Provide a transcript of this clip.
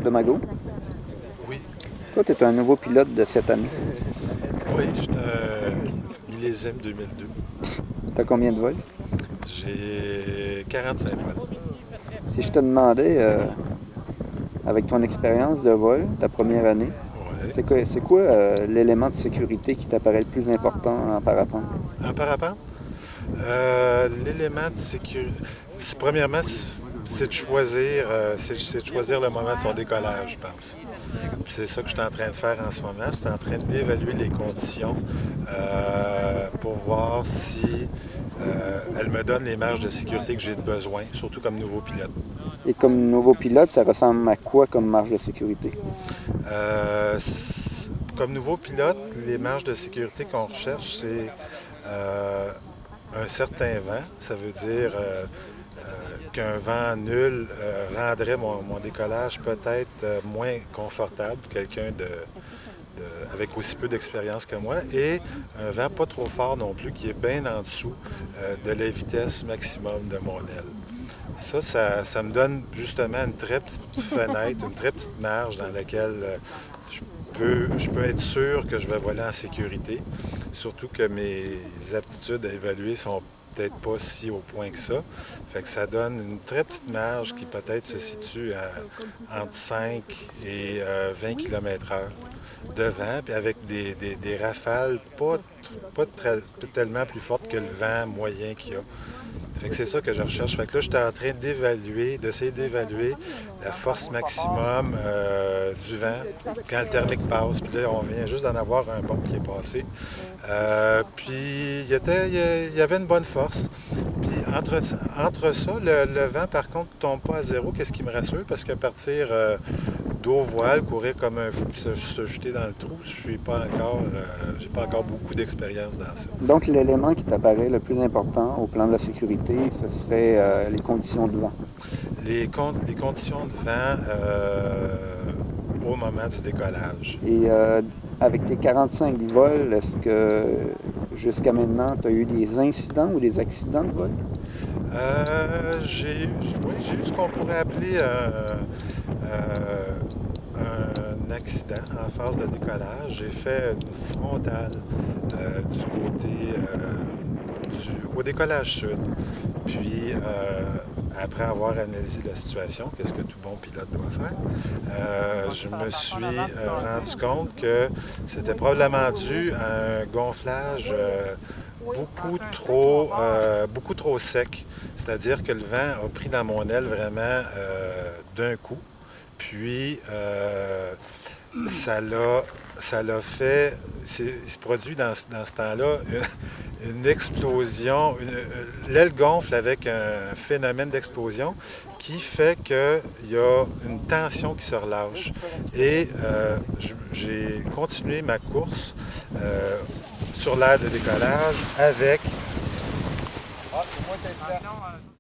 de Mago. Oui, Toi, tu es un nouveau pilote de cette année. oui, je suis un millésime 2002. Tu as combien de vols? J'ai 45 vols. Si je te demandais, avec ton expérience de vol, ta première année, Ouais. c'est quoi l'élément de sécurité qui t'apparaît le plus important en parapente? En parapente, l'élément de sécurité, premièrement, c'est de choisir, c'est de choisir le moment de son décollage, je pense. Puis c'est ça que je suis en train de faire en ce moment. Je suis en train d'évaluer les conditions pour voir si elles me donnent les marges de sécurité que j'ai besoin, surtout comme nouveau pilote. Et comme nouveau pilote, ça ressemble à quoi comme marge de sécurité? Comme nouveau pilote, les marges de sécurité qu'on recherche, c'est euh, un certain vent. Ça veut dire qu'un vent nul rendrait mon décollage peut-être moins confortable pour quelqu'un avec aussi peu d'expérience que moi, et un vent pas trop fort non plus, qui est bien en dessous de la vitesse maximum de mon aile. Ça me donne justement une très petite fenêtre, une très petite marge dans laquelle je peux être sûr que je vais voler en sécurité. Surtout que mes aptitudes à évaluer sont peut-être pas si au point que ça. Fait que ça donne une très petite marge qui peut-être se situe entre 5 et 20 km/h de vent, puis avec des rafales pas tellement plus fortes que le vent moyen qu'il y a. Fait que c'est ça que je recherche. Fait que là, je suis en train d'essayer d'évaluer la force maximum du vent quand le thermique passe. Puis là, on vient juste d'en avoir un bon qui est passé. Puis il y avait une bonne force. Puis entre ça, le vent, par contre, ne tombe pas à zéro. Qu'est-ce qui me rassure? Parce qu'à partir d'eau voile, courir comme un fou, puis se jeter dans le trou, je suis pas encore, j'ai pas encore beaucoup d'expérience dans ça. Donc, l'élément qui t'apparaît le plus important au plan de la sécurité, ce serait les conditions de vent. Les conditions de vent au moment du décollage. Et avec tes 45 vols, est-ce que jusqu'à maintenant, tu as eu des incidents ou des accidents de vol? Oui, j'ai eu ce qu'on pourrait appeler un accident en phase de décollage. J'ai fait une frontale du côté au décollage sud. Puis, après avoir analysé la situation, qu'est-ce que tout bon pilote doit faire, je me suis rendu compte que c'était probablement dû à un gonflage beaucoup trop sec. C'est-à-dire que le vent a pris dans mon aile vraiment d'un coup. Puis, ça l'a fait, il se produit dans ce temps-là une explosion. L'aile gonfle avec un phénomène d'explosion qui fait qu'il y a une tension qui se relâche. Et j'ai continué ma course sur l'aire de décollage avec... Ah, c'est moi qui ai